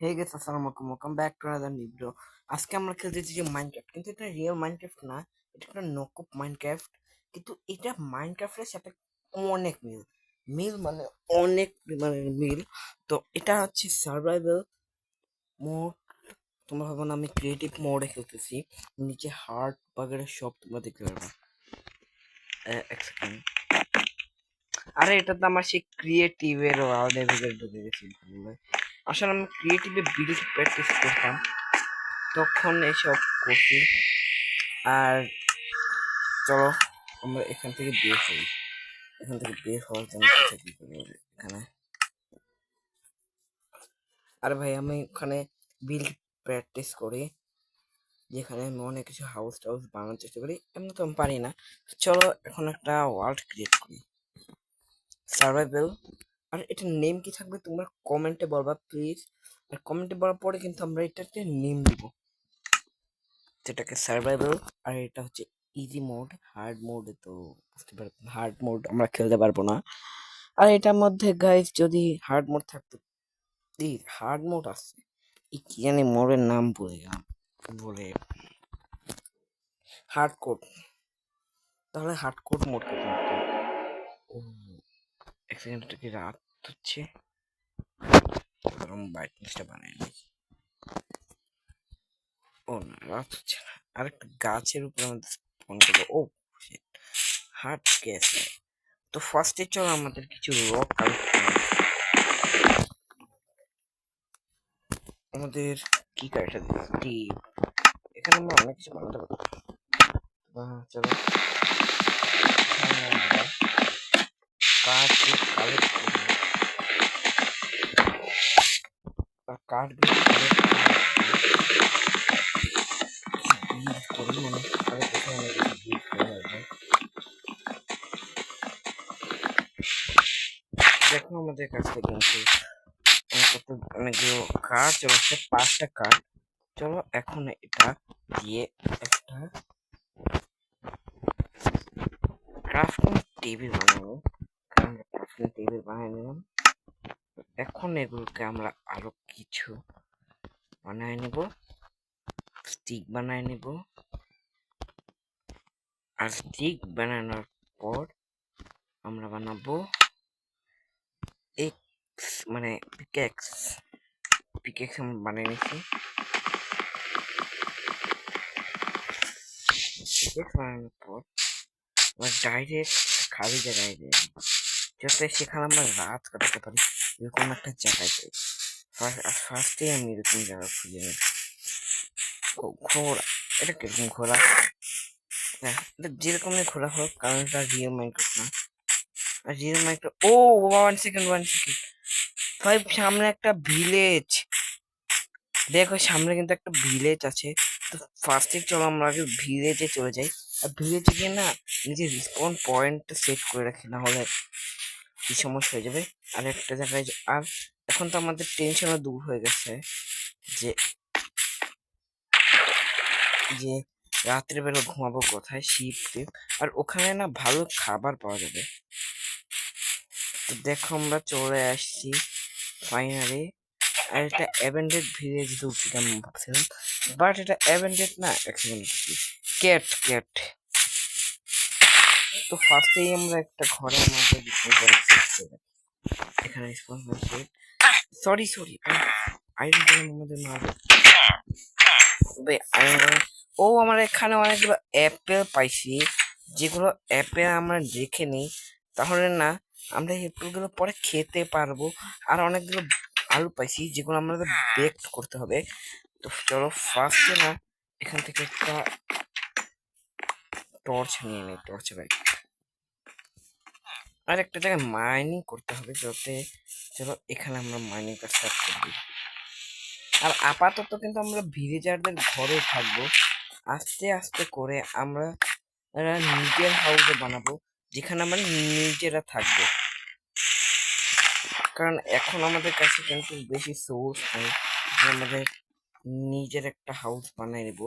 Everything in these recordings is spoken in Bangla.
হে গেস আসসালামু আলাইকুম, welcome back to another new video. আজকে আমরা খেলতেছি যে মাইনক্রাফট, কিন্তু এটা রিয়েল মাইনক্রাফট না, এটা একটা নকআপ মাইনক্রাফট। কিন্তু এটা মাইনক্রাফটের সাথে অনেক মিল মিল মানে অনেক মানে মিল। তো এটা হচ্ছে সার্ভাইভাল মোড। তোমরা ভাবো না আমি ক্রিয়েটিভ মোডে খেলতেছি, নিচে হার্ট বাগেরা সব তোমরা দেখতে পারবে। এক সেকেন্ড, আরে এটা তো আমার সেই ক্রিয়েটিভের ওয়ার্ল্ডের ভিতরে ঢুকে গেছি ভুলে। আসলে আমি ক্রিয়েটিভে বিল্ড প্র্যাকটিস করতাম, তখন এসব করছি। আর চলো আমরা এখান থেকে বের হই। এখান থেকে বের হওয়ার জন্য কোথায় কি করবো এখানে? আরে ভাই আমি ওখানে বিল্ড প্র্যাকটিস করি, যেখানে আমি অনেক কিছু হাউস টাউস বানানোর চেষ্টা করি। এমনি তো আমি পারি না। চলো এখন একটা ওয়ার্ল্ড ক্রিয়েট করি, সার্ভাইভাল। আর এটার নেম কি থাকবে তোমরা কমেন্টে বলবা প্লিজ। আর কমেন্টে বলার পরে কিন্তু আমরা এটাতে নেম দিব, যেটাকে সার্ভাইভাল। আর এটা হচ্ছে ইজি মোড। হার্ড মোড তো বুঝতে পারবেন, হার্ড মোড আমরা খেলতে পারবো না। আর এটার মধ্যে গাইস যদি হার্ড মোড থাকতো, এই হার্ড মোড আছে, এই কি জানি মোডের নাম ভুলে গেলাম, বলে হার্ড কোড। তাহলে হার্ড কোড মোড করতে পারতাম। ও এক সেকেন্ড, এটা কি রাত হচ্ছে? ব্রাইটনেসটা বানাই নি। ও না, রাত হচ্ছে না। আরেকটা গাছের উপরে আমাদের ফোন করবো। ও হার্ড কেস। তো ফার্স্টে চলো আমাদের কিছু রক কালেক্ট করতে হবে। আমাদের কি কারেক্টার দিচ্ছি, এখানে আমরা অনেক কিছু বানাতে পারবো। চলো কাঠ কালেক্ট করবো, কাঠগুলো কালেক্ট বিল্ড করি, মানে আগে থেকে অনেক কিছু বিল্ড করে রাখবো। দেখো আমাদের কাছে কিন্তু অনেকগুলো কাঠ চলে আসছে, 5টা কাঠ। চলো এখন এটা দিয়ে একটা ক্রাফটিং টেবিল বানাবো। আমরা ক্রাফটিং টেবিল বানিয়ে নিলাম। এখন এগুলোকে আমরা আরো কিছু বানায় নেব, স্টিক বানায় নেব। আর স্টিক বানানোর পর আমরা বানাবো এক্স, মানে পিকেক্স। পিকেক্স আমরা বানিয়ে নিচ্ছি। পিকেক্স বানানোর পর আমরা ডাইরেক্ট খালি জায়গায় যাই, যাতে সেখানে আমরা রাত কাটাতে পারি, এরকম একটা জায়গায় যাই। ফার্স্টে আমি এরকম জায়গা খুঁজে নিই। ও ঘোড়া, এটা কিরকম ঘোড়া? হ্যাঁ, এটা যেরকমই ঘোড়া হোক, কারণ এটা রিয়েল মাইনক্রাফট না। আর রিয়েল মাইনক্রাফট, ও 1 সেকেন্ড ভাই, সামনে একটা ভিলেজ দেখো, সামনে কিন্তু একটা ভিলেজ আছে। তো ফার্স্টে চলো আমরা আগে ভিলেজে চলে যাই। আর ভিলেজে গিয়ে না নিজের রিসপন পয়েন্টটা সেট করে রাখি, না হলে কি সমস্যা হয়ে যাবে। আর একটা জায়গায় আর এখন তো আমাদের টেনশনও দূর হয়ে গেছে, যে যে রাত্রে বেলা ঘুমাবো কোথায়, শিপ টিপ। আর ওখানে না ভালো খাবার পাওয়া যাবে। তো দেখো আমরা চলে আসছি ফাইনালি। আর এটা অ্যাভেন্ডেড ভিলেজ ঢুকছি আমি ভাবছিলাম, বাট এটা অ্যাভেন্ডেড না। এক সেকেন্ড, ক্যাট ক্যাট। তো ফার্স্টেই আমরা একটা ঘরের মধ্যে এখানে সরি সরি আয়রন মধ্যে মারবে আয়রন। ও আমরা এখানে অনেকগুলো অ্যাপেল পাইছি, যেগুলো অ্যাপেল আমরা দেখে নিই, তাহলে না আমরা অ্যাপেলগুলো পরে খেতে পারবো। আর অনেকগুলো আলু পাইছি, যেগুলো আমাদের বেক করতে হবে। তো চলো ফার্স্টে না এখান থেকে একটা টর্চ নিয়ে নিই, টর্চ ব্যাগ। আর একটা জায়গায় মাইনিং করতে হবে, যাতে চলো এখানে আমরা মাইনিং কাজ স্টার্ট করবো। আর আপাতত কিন্তু আমরা ভিলেজারদের ঘরে থাকবো, আস্তে আস্তে করে আমরা নিজের হাউসে বানাবো, যেখানে আমরা নিজেরা থাকবো। কারণ এখন আমাদের কাছে কিন্তু বেশি সোর্স নেই যে আমাদের নিজের একটা হাউস বানিয়ে নেব।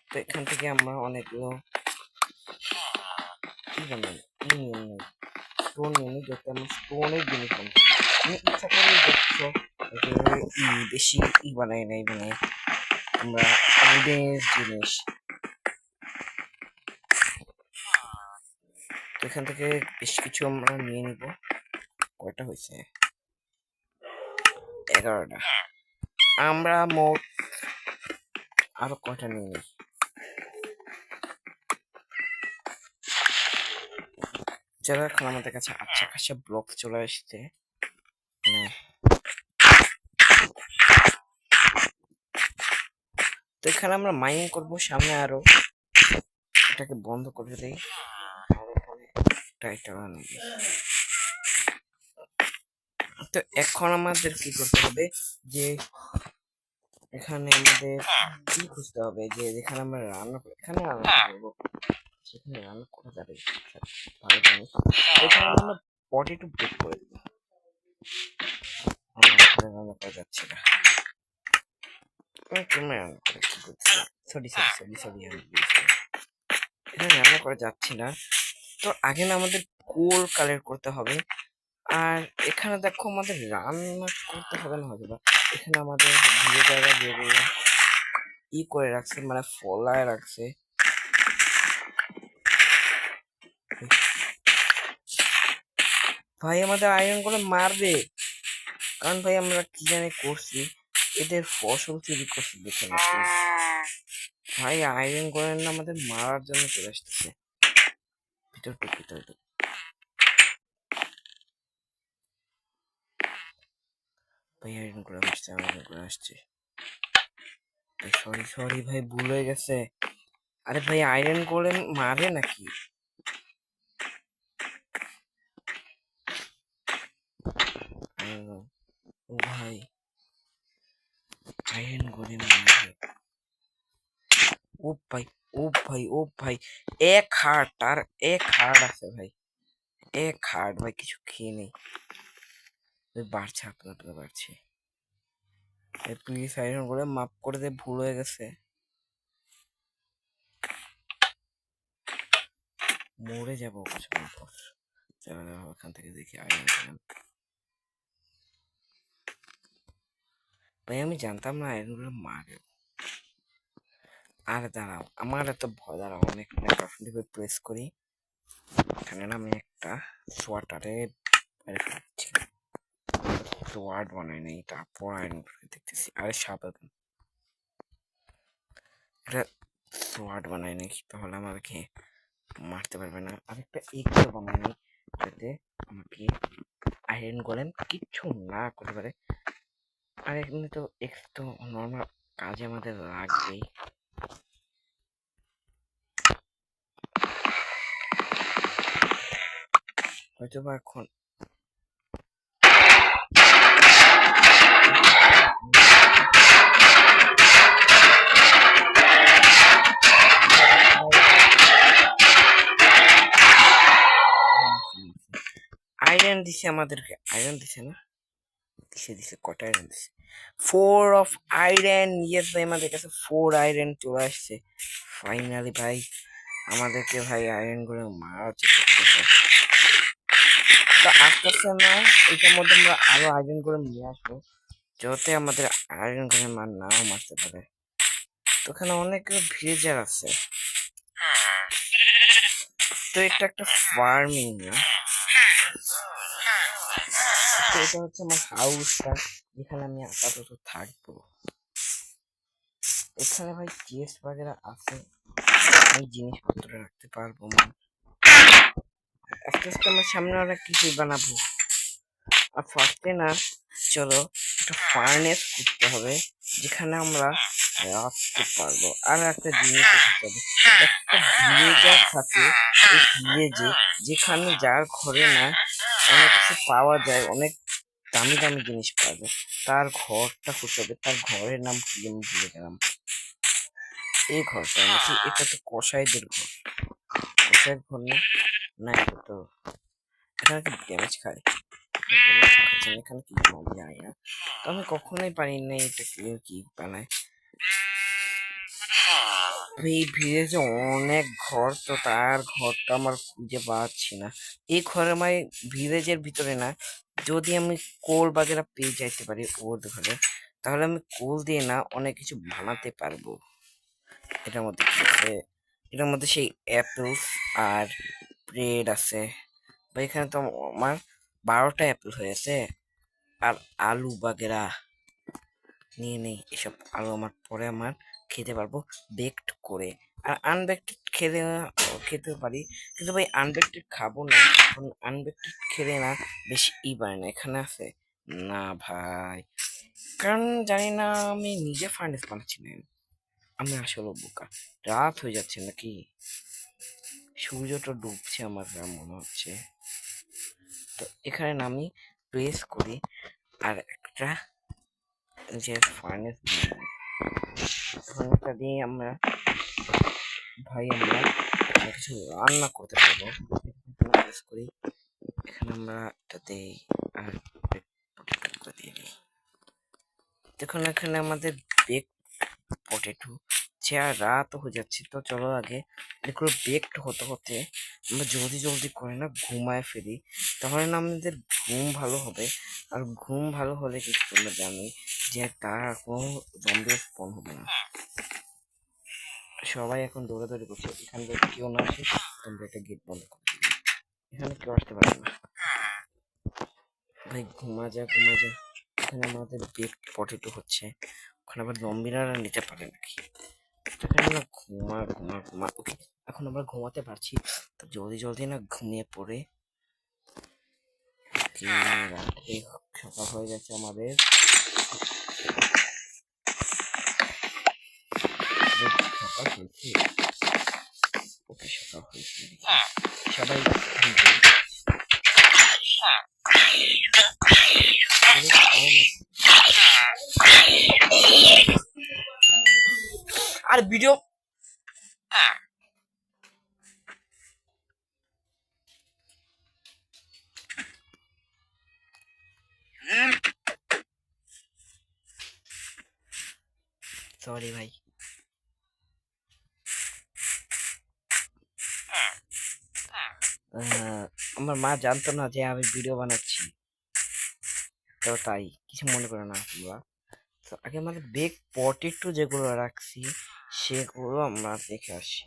তো এখান থেকে আমরা অনেকগুলো কি বানাই, স্টোন নিয়ে নিই, যাতে আমরা স্টোনের জিনিস বানাই। আমি ইচ্ছা করে দেখছো বেশি বানাই নাই, মানে আমরা উডের জিনিস। তো এখান থেকে বেশ কিছু আমরা নিয়ে নিব। কয়টা হয়েছে? 11টা। আমরা মোট আরো কয়টা নিয়ে নিই। যারা এখন আমাদের কাছে আচ্ছা খাসা ব্লক চলে আসছে, তো এখানে আমরা মাইনিং করব সামনে আরো। এটাকে বন্ধ করে দেই। তো এখন আমাদের কি করতে হবে, যে এখানে আমাদের কি খুঁজতে হবে, যে যেখানে আমরা রান্না করি, এখানে রান্না করবো, সেখানে রান্না করা যাবে ভালো জিনিস। এখানে আমরা পটেটো বেক করে দেবো। রান্না করা যাচ্ছে না, এখানে রান্না করা যাচ্ছে না। তো আগে না আমাদের কোল কালেক্ট করতে হবে। আর এখানে দেখো আমাদের রান্না করতে হবে না হয়তো, এখানে আমাদের ধীরে জায়গা যেগুলো করে রাখছে, মানে ফলায় রাখছে। ভাই আমাদের আয়রন করে মারবে, কারণ ভাই আমরা কি জানি করছি, এদের ফসল চুরি করছি দেখে নাকি ভাই। আয়রন করে না আমাদের মারার জন্য চলে আসতেছে। ভিতর ভাই আয়রন করে আসছে, আয়রন করে আসছে। সরি ভাই, ভুল হয়ে গেছে। আরে ভাই আয়রন করে মারে নাকি? ও ভাই আয়রন করে মারে। ও ভাই এক হার্ট, আর এক হার্ট আছে ভাই, এক হার্ট ভাই, কিছু খেয়ে নেই। বাড়ছে, আপনার বাড়ছে। প্লিজ আয়রন করে মাফ করে দে, ভুল হয়ে গেছে। মরে যাবো কিছুক্ষণ পর। ওখান থেকে দেখি আয়রন। ভাই আমি জানতাম না আয়রন গুলো মারে। আর দাঁড়াও, আমার এত ভয়, দাঁড়াও অনেক প্রেস করি। এখানে না আমি একটা সোয়াটারে সোয়ার্ড বানাই নাই, তারপর আয়রন করে দেখতেছি। আরে সাবধান, এটা সোয়ার্ড বানাই নাই, তাহলে আমাকে মারতে পারবে না। আরেকটা এক্স বানাই নাই, যাতে আমাকে আয়রন গোলেম কিচ্ছু না করতে পারে। আর এখানে তো এক্স তো নর্মাল কাজে আমাদের লাগবেই। হয়তো বা এখন আয়রন দিছে আমাদেরকে, আয়রন দিছে না, দিছে কটা আয়রন দিছে? 4 অফ আয়রন। ইয়েস ভাই, আমাদের কাছে 4 আয়রন চলে আসছে ফাইনালি ভাই। আমাদেরকে ভাই আয়রন করে মারার চেষ্টা করতেছে। তো আস্তে আস্তে আমরা এটার মধ্যে আমরা আরো আয়রন করে নিয়ে আসবো, যাতে আমাদের আয়রন করে নাও মারতে পারে। তো ওখানে অনেক ভিলেজার আছে। তো এটা একটা ফার্মিং না, তো এটা হচ্ছে আমার হাউসটা, যেখানে আমি আপাতত থাকবো। এখানে ভাই চেস্ট বাগেরা আছে, আমি জিনিসপত্র রাখতে পারবো। আস্তে আস্তে আমার সামনে অনেক কিছুই বানাবো। আর ফার্স্টে না, চলো একটা ফার্নেস করতে হবে, যেখানে আমরা রাখতে পারবো। আর একটা জিনিস করতে হবে, একটা ভিলেজার থাকে, এই ভিলেজে যেখানে যার ঘরে না অনেক কিছু পাওয়া যায়, অনেক দামি দামি জিনিস পাওয়া যায়, তার ঘরটা খুঁজতে হবে। তার ঘরের নাম কি আমি ভুলে গেলাম। এই ঘরটা নাকি, এটা তো কসাইদের ঘর, কসাইয়ের ঘর না, না এটা তো, এখানে কি ড্যামেজ খায়, এখানে কি জানি না। তো আমি কখনোই পারি না এটা কি বানায়। এই ভিলেজে অনেক ঘর, তো তার ঘরটা আমার খুঁজে পাচ্ছি না। এই ঘরে মানে ভিলেজের ভিতরে না, যদি আমি কোল বাগেরা পেয়ে যাইতে পারি ওর ঘরে, তাহলে আমি কোল দিয়ে না অনেক কিছু বানাতে পারবো। এটার মধ্যে কি আছে? এটার মধ্যে সেই অ্যাপেলস আর ব্রেড আছে। বা এখানে তো আমার 12টা অ্যাপেল হয়েছে। আর আলু বাগেরা নিয়ে নেই, এসব আলু আমার পরে আমার খেতে পারবো বেকড করে। আর আনবেকড খেলে খেতে পারি, কিন্তু ভাই আনবেকড খাবো না, কারণ আনবেকড খেলে না বেশি পারে না। এখানে আছে না ভাই, কারণ জানি না, আমি নিজে ফার্নেস বানাচ্ছি না, আমি আসলে বোকা। রাত হয়ে যাচ্ছে নাকি, সূর্যটা ডুবছে আমার যা মনে হচ্ছে। তো এখানে না আমি প্রেস করি আর একটা যে ফার্নেস ফার্নেসটা দিয়ে আমরা আমরা কিছু রান্না করতে পারবো। প্রেস করি, এখানে আমরা এটা দেই আর পটেটো দিয়ে দিই। দেখুন এখানে আমাদের বেক পটেটো, যে আর রাত হয়ে যাচ্ছে, তো চলো আগে এগুলো বেকড হতে হতে আমরা জলদি জলদি করে না ঘুমায় ফেলি, তাহলে না আমাদের ঘুম ভালো হবে। আর ঘুম ভালো হলে কিন্তু তোমরা জানো যে তার কোনো জম্বি স্পন হবে না। সবাই এখন দৌড়াদৌড়ি করছে, এখানে যদি কেউ না আসে তোমরা একটা গেট বন্ধ করে দিবে, এখানে কেউ আসতে পারবে না। ভাই ঘুমা যা ঘুমা যা, এখানে আমাদের বেকড পটেটো হচ্ছে, ওখানে আবার জম্বিরা নিতে পারে নাকি? এখানে না ঘুমা ঘুমা ঘুমা। ওকে, এখন আমরা ঘুমাতে পারছি, তো জলদি জলদি না ঘুমিয়ে পড়ে রাতে সকাল হয়ে গেছে আমাদের। সকাল হয়েছে, ওকে সকাল হয়েছে, সবাই আর ভিডিও সরি ভাই। আমার মা জানতো না যে আমি ভিডিও বানাচ্ছি, তো তাই কিছু মনে করে না তোমরা। তো আগে আমাদের বেক পটেটো যেগুলো রাখছি সেগুলো আমরা দেখে আসি।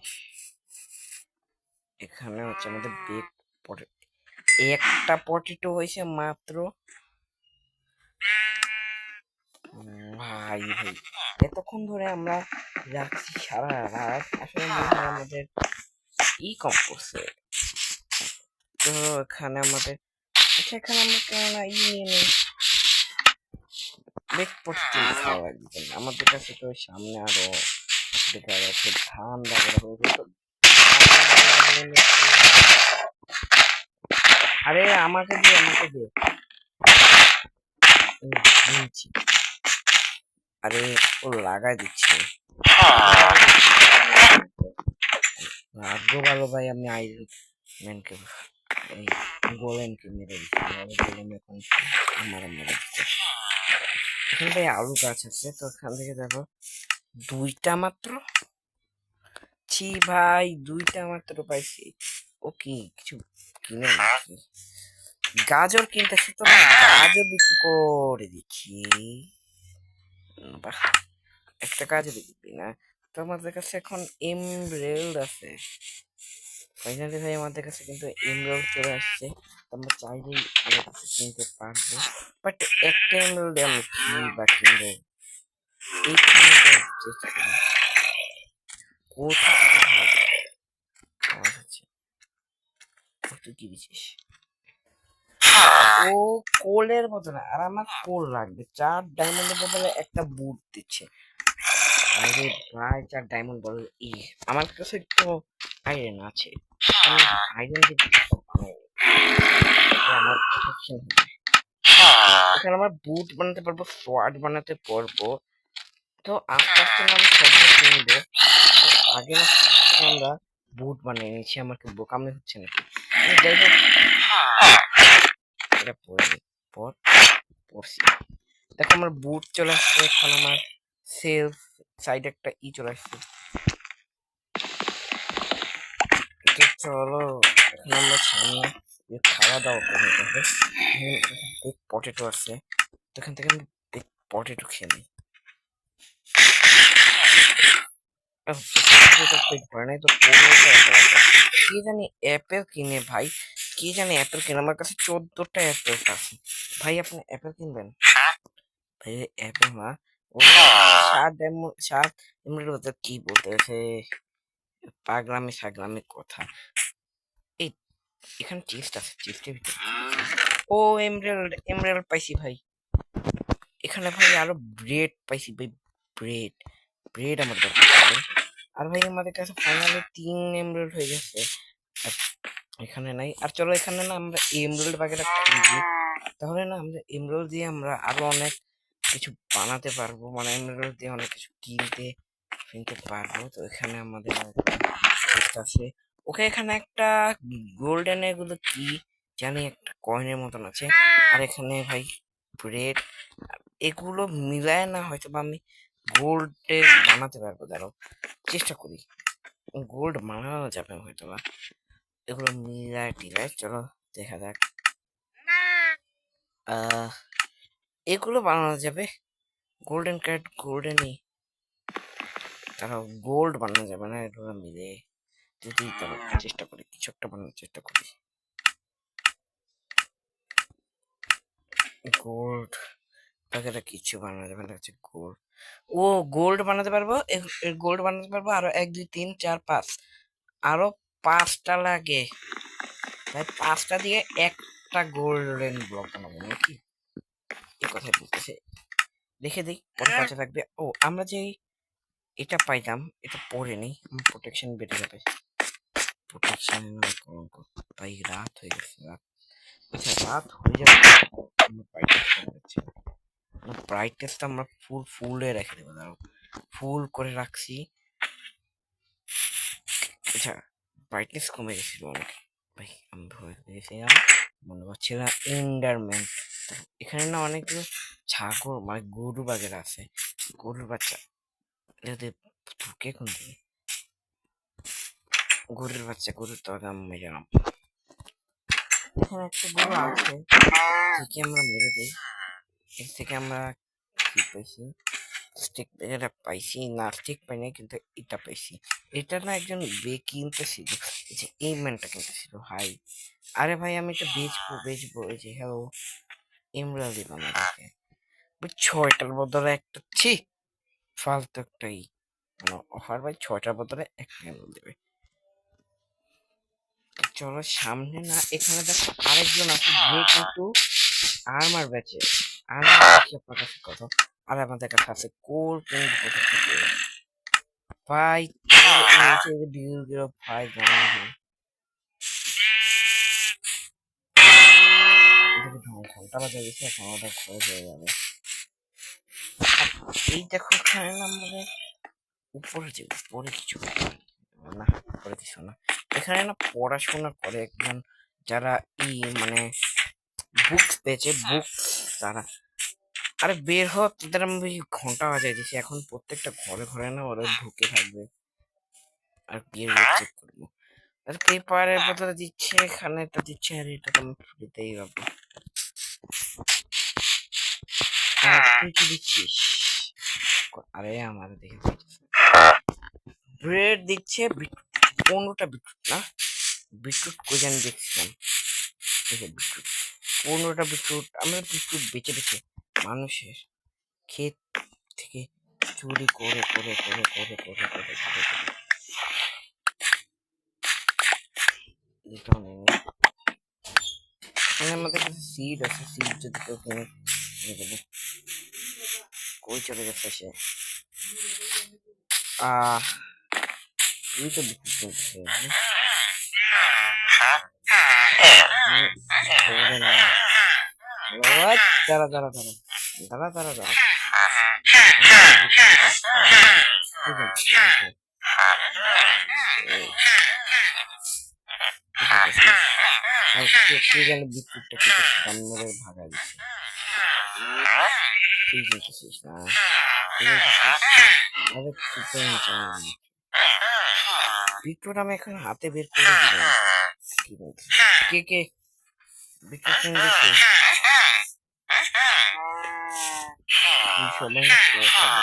এখানে হচ্ছে আমাদের বেক পটেটো, একটা পটেটো হয়েছে মাত্র। ভাই ভাই এতক্ষণ ধরে আমরা রাখছি সারা রাত, আসলে মনে হয় আমাদের কম করছে। তো এখানে আমাদের, আচ্ছা এখানে আমরা কেন নিয়ে নেই, বেক পটেটো খাওয়া লাগবে না আমাদের কাছে, তো সামনে আরো দেখা যাচ্ছে ধান বাগড়া হয়ে গেল। আরে আমাকে দিয়ে আরে ও লাগাই দিচ্ছে। ভাগ্য ভালো ভাই, আমি আইরন ম্যানকে এই গোলেমকে মেরে দিচ্ছি, গোলেম এখন আমার মেরে দিচ্ছে। এখানে ভাই আলু গাছ আছে, তো এখান থেকে দেখো দুইটা মাত্র, ছি ভাই দুইটা মাত্র পাইছি। ও কি কিছু কিনে নাকি? গাজর কিনতেছি, তো গাজর বিক্রি করে দিচ্ছি। বাহ, একটা গাজর বিক্রি না, তো আমাদের কাছে এখন এমরেল্ড আছে। ফাইনালি ভাই আমাদের কাছে কিন্তু এমরেল্ড চলে আসছে, আমরা চাইলেই আমাদের কাছে কিনতে পারবো, বাট একটা এমরেল্ড আমি কি বা কিনবো? এইখানে তো কোথা থেকে আওয়াজ হচ্ছে? তুই কি দিচ্ছিস? ও কোলের বদলে, আর আমার কোল লাগবে, 4 ডায়মন্ডের বদলে একটা বুট দিচ্ছে। আরে ভাই 4 ডায়মন্ড বদলে আমার কাছে তো আয়রন আছে, আমি আয়রন দিয়ে আমার প্রোটেকশন হবে। এখানে আমার বুট বানাতে পারবো, সোয়ার্ড বানাতে পারবো, তো আস্তে আস্তে আমি সব কিনবো। আগে না আমরা বুট বানিয়ে নিয়েছি, আমার কি বোকামি হচ্ছে নাকি? যাই হোক, এটা পরে পর পড়ছি। দেখো আমার বুট চলে আসছে, এখন আমার সেলফ সাইড একটা চলে আসছে। চলো এখন আমরা সামনে যে খাওয়া দাওয়া করে নিতে হবে। বিগ পটেটো আছে, তো এখান থেকে আমি বিগ পটেটো খেয়ে নিই। পেট ভরে নাই তো কি জানি অ্যাপেল কিনে ভাই, কি জানি অ্যাপেল কিনে, আমার কাছে 14টা অ্যাপেল আছে ভাই। আপনি অ্যাপেল কিনবেন ভাই? অ্যাপেল না, ও সাত এমনি কি বলতেছে পাগলামি সাগলামি কথা। এই এখানে চিপস আছে, চিপসের ভিতরে ও এমরাল্ড, এমরাল্ড পাইছি ভাই। এখানে ভাই আরো ব্রেড পাইছি ভাই, ব্রেড, ব্রেড আমার দরকার ছিল। আর ভাই আমাদের কাছে ফাইনালি 3 এমরাল্ড হয়ে গেছে। আর এখানে নাই। আর চলো এখানে না আমরা এমরাল্ড বাগেরা খুঁজি, তাহলে না আমরা এমরাল্ড দিয়ে আমরা আরো অনেক কিছু বানাতে পারবো, মানে এমরাল্ড দিয়ে অনেক কিছু কিনতে পারবো। তো এখানে আমাদের আছে, ওকে এখানে একটা গোল্ডেন এগুলো কি জানি একটা কয়েনের মতন আছে। আর এখানে ভাই ব্রেড, এগুলো মিলায় না হয়তো বা আমি গোল্ডে বানাতে পারবো। দাঁড়াও চেষ্টা করি, গোল্ড বানানো যাবে হয়তো বা এগুলো মিলায় টিলায়। চলো দেখা যাক। এগুলো বানানো যাবে, গোল্ডেন কার্ড গোল্ডেনই, তারাও গোল্ড বানানো যাবে না এগুলো মিলে। যদি তারা চেষ্টা করি, কিছু একটা বানানোর চেষ্টা করি। গোল্ড বাগেরা কিছু বানানো যাবে না, হচ্ছে গোল্ড। ও গোল্ড বানাতে পারবো, গোল্ড বানাতে পারবো আরো 1 2 3 4 5, আরো 5টা লাগে ভাই। 5টা দিয়ে একটা গোল্ডেন ব্লক বানাবো নাকি, এই কথাই বলতেছে। দেখে দিই পরে কাছে থাকবে। ও আমরা যে এটা পাইলাম এটা পরে নেই, আমার প্রোটেকশন বেড়ে যাবে। প্রোটেকশন কলঙ্ক ভাই। রাত হয়ে গেছে, রাত। আচ্ছা রাত হয়ে যাবে, ব্রাইটনেসটা আমরা ফুলে রেখে দেবো। দাঁড়াও ফুল করে রাখছি। আচ্ছা ব্রাইটনেস কমে গেছিল অনেক ভাই, আমি ভয় পেয়েছিলাম, মনে হচ্ছে না এন্ডারম্যান। এখানে না অনেকগুলো ছাগল মানে গরু বাগেরা আছে, গরুর বাচ্চা যদি ঢুকে কোন দিকে, গরুর বাচ্চা, গরুর তো আগে আমি মেরে নাম। এখানে একটা গরু আছে, থেকে আমরা মেরে দিই। এর থেকে আমরা কি পাইছি, স্টিক এটা পাইছি না, স্টিক পাই নাই, কিন্তু এটা পাইছি। এটা না একজন কিনতেছিল, যে এই ম্যানটা কিনতেছিল। হাই আরে ভাই আমি এটা বেচবো এই যে হ্যালো ইমরান দিলাম এটাকে 6টার বদলে একটা, ছি ফালতু একটাই মানে অফার ভাই, 6টার বদলে একটা এমরাল দেবে। চলো সামনে না, এখানে দেখো আরেকজন আছে যে কিন্তু আর্মার বেচে। আর্মার বেচে আপনার কাছে কত, আর আমাদের কাছে আছে কোর কিন্তু কোথা থেকে ভাই, ডিল ভাই জানেন ঘন্টা বাজে গেছে, এখন ওটা খরচ হয়ে যাবে। এই দেখো এখানে আমাদের উপরে যে উপরে কিছু না, উপরে কিছু না, এখানে না পড়াশোনা করে একজন, যারা মানে বুকস পেয়েছে, বুকস তারা। আরে বের হ, তোদের আমি ঘন্টা বাজাই দিছি, এখন প্রত্যেকটা ঘরে ঘরে না ওরা ঢুকে থাকবে। আর বিয়ের চেক করবো, আর পেপারের বদলে দিচ্ছে, এখানে এটা দিচ্ছে, আর এটা তো আমি ফ্রিতেই পাবো। তুই কি দিচ্ছিস? আরে আমার দেখে ব্রেড দিচ্ছে, 15টা বিটরুট না, বিটরুট কই জানি দেখছিলাম, বিটরুট 15টা বিটরুট। আমরা বিটরুট বেঁচে বেঁচে মানুষের ক্ষেত থেকে চুরি করে করে করে করে করে করে করে এখানে আমাদের কাছে সিড আছে, সিড যদি কেউ কিনে দেবে। কই চলে গেছে সে? তুই তো বিক্রি করছিস দাঁড়া দাঁড়া দাঁড়া দাঁড়া দাঁড়া দাঁড়া, তুই যেন বিদ্যুৎটা কিন্তু সামনে ভাগা দিচ্ছে। তুই বলতেছিস না, তুই বলতেছিস আরে তুই বিটরুট আমি এখন হাতে বের করে দিব না। কি বলছি? কে বিটরুট কিনবে কে? এই সবাই না খাবে।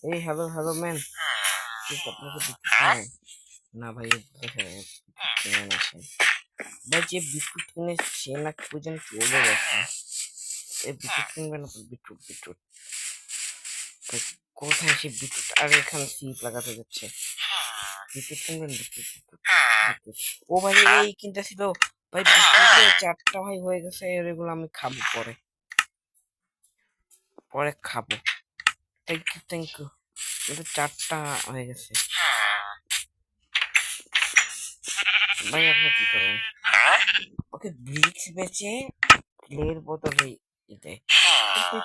এই হ্যালো ম্যান, ঠিক আপনাকে বিটরুট কিনে না ভাই, কিনে না সে ভাই, যে বিটরুট কিনে সে না কেউ যেন চলে গেছে। এই বিটরুট কিনবে না, বিটরুট ভাই, কোথায় সে বিটরুট? আর এখানে সিট লাগাতে যাচ্ছে। বিটরুট কিনবেন, বিটরুট। ও ভাই এই কিনতে ছিল ভাই, বিটরুটে 4টা ভাই হয়ে গেছে, এগুলো আমি খাবো পরে খাবো। থ্যাংক ইউ এটা 4টা হয়ে গেছে। ভাই আপনি কি করেন? ওকে ব্রিক্স বেচে ক্লের বোতলে দেয়,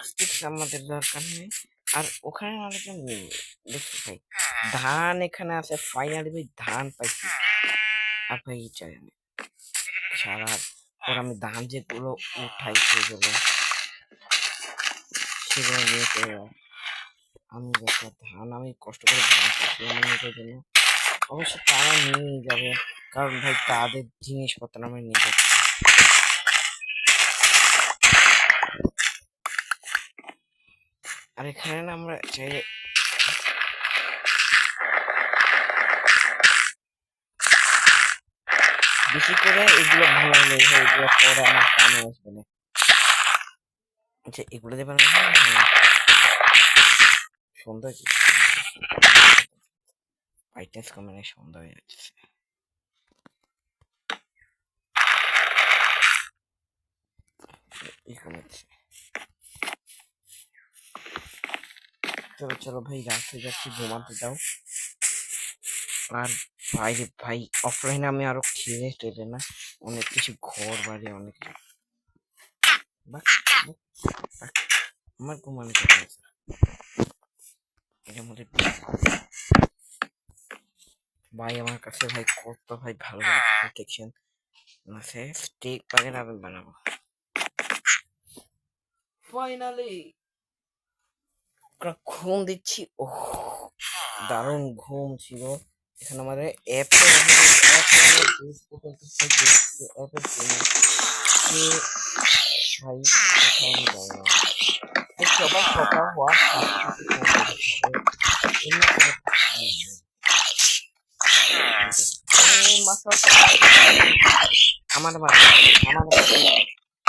স্টিক্স আমাদের দরকার নেই। আর ওখানে অনেকজন দেখছি ভাই, ধান এখানে আছে, ফাইনালি ভাই ধান পাইছি। আর ভাই চাই আমি সারা পর আমি ধান যেগুলো উঠাই সেগুলো নিয়ে চলে যাই। আমি দেখো ধান আমি কষ্ট করে ধান পাচ্ছি আমার নিজের জন্য, অবশ্যই তারা নিয়ে যাবে, কারণ ভাই তাদের জিনিসপত্র আমি নিয়ে যাচ্ছি। আর এখানে না আমরা চাইলে বেশি করে এগুলো ভালো হলে এগুলো পরে আমার কামে আসবে না। আচ্ছা এগুলো দেবেন সুন্দর, ব্রাইটনেস কমে সুন্দর হয়ে যাচ্ছে। চলো ভাই, রাত হয়ে যাচ্ছে, ঘুমাতে দাও। আর ভাই অফলাইনে আমি আরো খেলে টেলে না, অনেক কিছু ঘর বাড়ি অনেক কিছু। আমার ঘুমানো এটার মধ্যে ভাই আমার কাছে ভাই কত ভাই ভালো প্রোটেকশন আছে, স্টেক বাগের আমি বানাবো ফাইনালি। ঘুম দিচ্ছি, ওহ দারুণ ঘুম ছিল। এখানে আমাদের অ্যাপের সবাই সকাল হওয়ার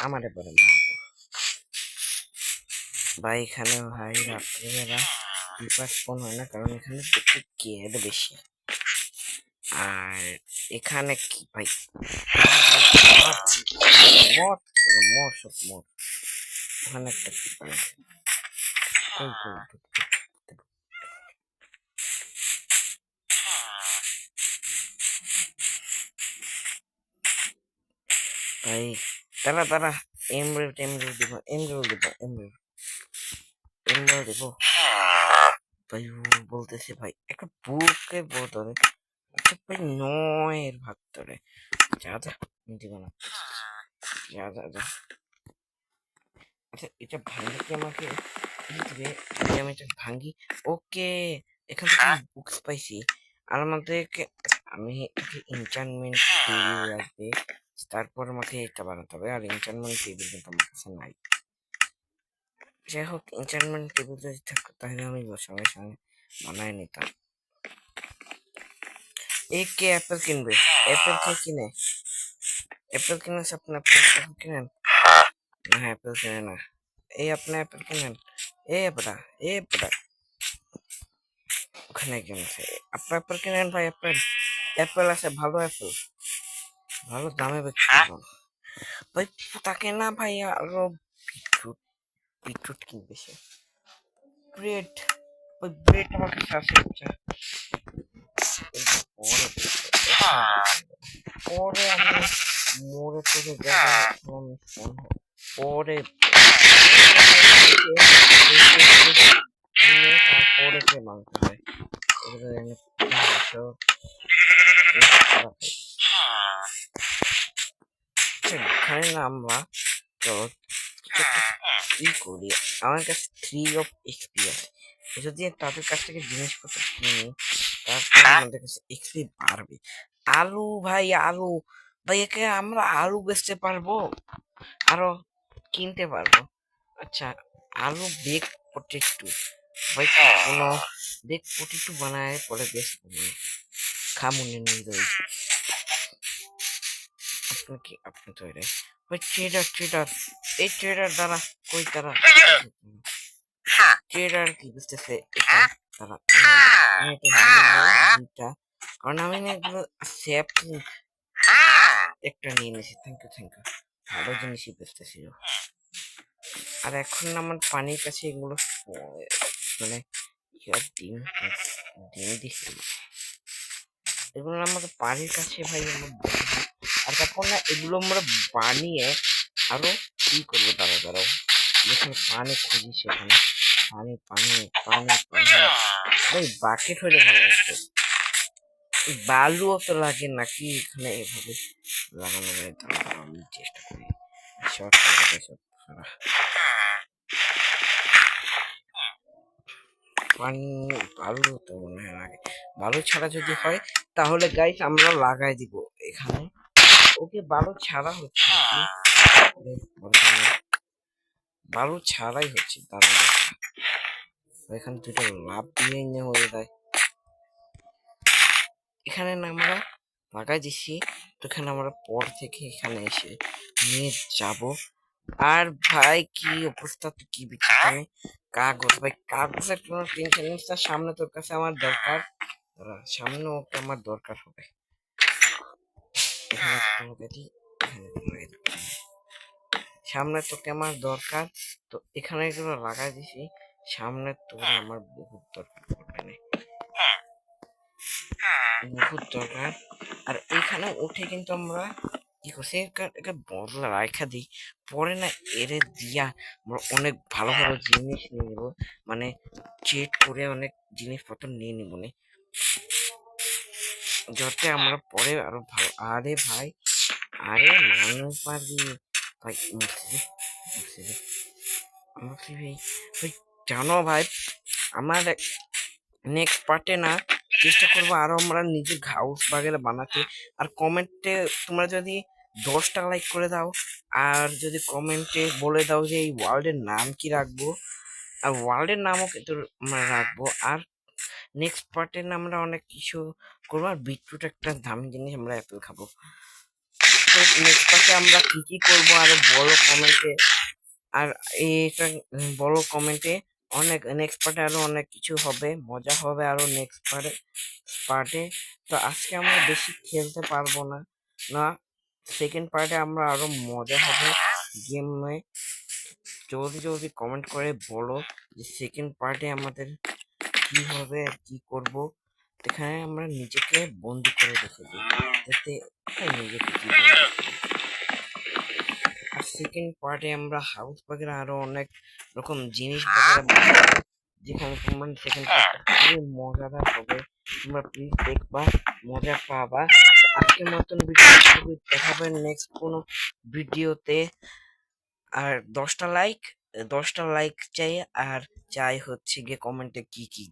আমাদের পরে ভাই এখানে ভাই রাত্রিবেলা বিপাস ফোন হয় না, কারণ এখানে একটু কেয়ার বেশি। আর এখানে কি ভাই ওখানে একটা কি ভাই তারা এমরেল দিব ভাই, বলতেছে ভাই একটা বুকের বোতলে, আচ্ছা ভাই 9-এর ভাতরে যা দিব না, যা আচ্ছা এটা ভাঙলে কি আমাকে দিবে? আমি এটা ভাঙি, ওকে এখান থেকে বুকস পাইছি। আর আমাদেরকে আমি এনচান্টমেন্ট টেবিল লাগবে, তারপর আমাকে এটা বানাতে হবে। আর এনচান্টমেন্ট টেবিল কিন্তু আমার কাছে নাই। যাই হোক এনচান্টমেন্ট টেবিল যদি থাকতো তাহলে আমি সঙ্গে সঙ্গে বানায় নিতাম। এই কে অ্যাপেল কিনবে? অ্যাপেল কে কিনে? অ্যাপেল কিনে আপনি অ্যাপেল কিনেন না? অ্যাপেল কিনে না, এই আপনি অ্যাপেল কিনেন। এ বড়া ওখানে একজন আছে, আপনি অ্যাপেল কিনেন ভাই। অ্যাপেল আছে, ভালো অ্যাপেল, ভালো দামে বিক্রি ভাই। তাকে না ভাই আরো বিটরুট কিনবে সে। ব্রেড, ওই ব্রেড আমার কাছে আছে। পরে আমি মোড়ে টোড়ে যাবো, পরে তারপরে সে মাংস খায়। খাই না আমরা, তো ই করি। আমার কাছে 3 of XP আছে, যদি তাদের কাছ থেকে জিনিসপত্র কিনি তারপর আমাদের কাছে এক্সপি বাড়বে। আলু ভাই, আলু ভাই, একে আমরা আলু বেচতে পারবো, আরো কিনতে পারবো। আচ্ছা, আলু বেক পটেটো ভাই, কোনো বেক পটেটো বানায় পরে বেচবো, খামুনি নিয়ে। আপনি তৈরি ওই ট্রেডার এই ট্রেডার দ্বারা কই তারা ট্রেডার কি বুঝতেছে এটা তারা আমি এটা নিয়ে নেবো দুইটা, কারণ আমি না এগুলো সেফ একটা নিয়ে নিয়েছি। থ্যাংক ইউ ভালো জিনিসই বুঝতেছিল। আর এখন আমার পানির কাছে এগুলো মানে ডিম ডিম দিচ্ছিল, এগুলো আমাদের বাড়ির কাছে ভাই আমার। আর তারপর না এগুলো আমরা বানিয়ে আরো কি করবো, দাঁড়াও যেখানে পানি খুঁজি সেখানে পানি পানি পানি পানি ভাই বাকেট হলে ভালো লাগতো। বালুও তো লাগে নাকি এখানে এভাবে লাগানো যায়? দাঁড়াও আমি চেষ্টা করি শর্ট করে সব পানি। বালু তো মনে হয় লাগে, বালু ছাড়া যদি হয় তাহলে গাইস আমরা লাগাই দিব এখানে। ওকে, বালু ছাড়া হচ্ছে নাকি? বালু ছাড়াই হচ্ছে, দাঁড়ান এখানে দুটো লাভ দিয়ে নিয়ে হয়ে যায়। এখানে না আমরা লাগাই দিচ্ছি, তো এখানে আমরা পর থেকে এখানে এসে নিয়ে যাব। আর ভাই কি অবস্থা, তো কি বিচিত্র কাগজ ভাই, কাগজের কোনো টেনশন নেই, সামনে তোর কাছে আমার দরকার, সামনে ওকে আমার দরকার হবে। সামনে তোকে আমার দরকার, তো এখানে এগুলো লাগাই দিছি, সামনে তোর আমার বহুত দরকার পড়বে না, বহুত দরকার। আর এখানে উঠে কিন্তু আমরা কি করছি, একটা বদলা রাখা দিই, পরে না এরে দিয়া আমরা অনেক ভালো ভালো জিনিস নিয়ে নিব, মানে চেট করে অনেক জিনিসপত্র নিয়ে নিব না, যাতে আমরা পরে আরো ভালো। আরে ভাই, আরে মানুষ পারবি ভাই, ভাই ভাই জানো ভাই, আমার নেক্সট পার্টে না চেষ্টা করবো আরো আমরা নিজের হাউস বাগেরা বানাতে। আর কমেন্টে তোমরা যদি 10টা লাইক করে দাও, আর যদি কমেন্টে বলে দাও যে এই ওয়ার্ল্ডের নাম কি রাখবো, আর ওয়ার্ল্ডের নামও কিন্তু আমরা রাখবো। আর নেক্সট পার্টে না আমরা অনেক কিছু করবো, আর বিটরুট একটা দামি জিনিস, আমরা অ্যাপেল খাবো। তো নেক্সট পার্টে আমরা কি কি করবো আরো বলো কমেন্টে, আর এটা বলো কমেন্টে। অনেক নেক্সট পার্টে আরো অনেক কিছু হবে, মজা হবে আরো নেক্সট পার্টে। তো আজকে আমরা বেশি খেলতে পারবো না, না সেকেন্ড পার্টে আমরা আরো মজা হবে গেমে। জলদি জলদি কমেন্ট করে বলো যে সেকেন্ড পার্টে আমাদের কি হবে আর কি করব। এখানে আমরা নিজেকে বন্দি করে রেখে দিই, যাতে নিজেকে কি আর সেকেন্ড পার্টে আমরা হাউস বাগেরা আরো অনেক রকম জিনিস বাগেরা বানাবো, যেখানে তোমরা সেকেন্ড পার্টটা খুবই মজাদার হবে, তোমরা প্লিজ দেখবা, মজা পাবা। আজকের মতন ভিডিও দেখাবে নেক্সট কোনো ভিডিওতে। আর 10টা লাইক চাই, আর চাই হচ্ছে গিয়ে কমেন্টে কি কি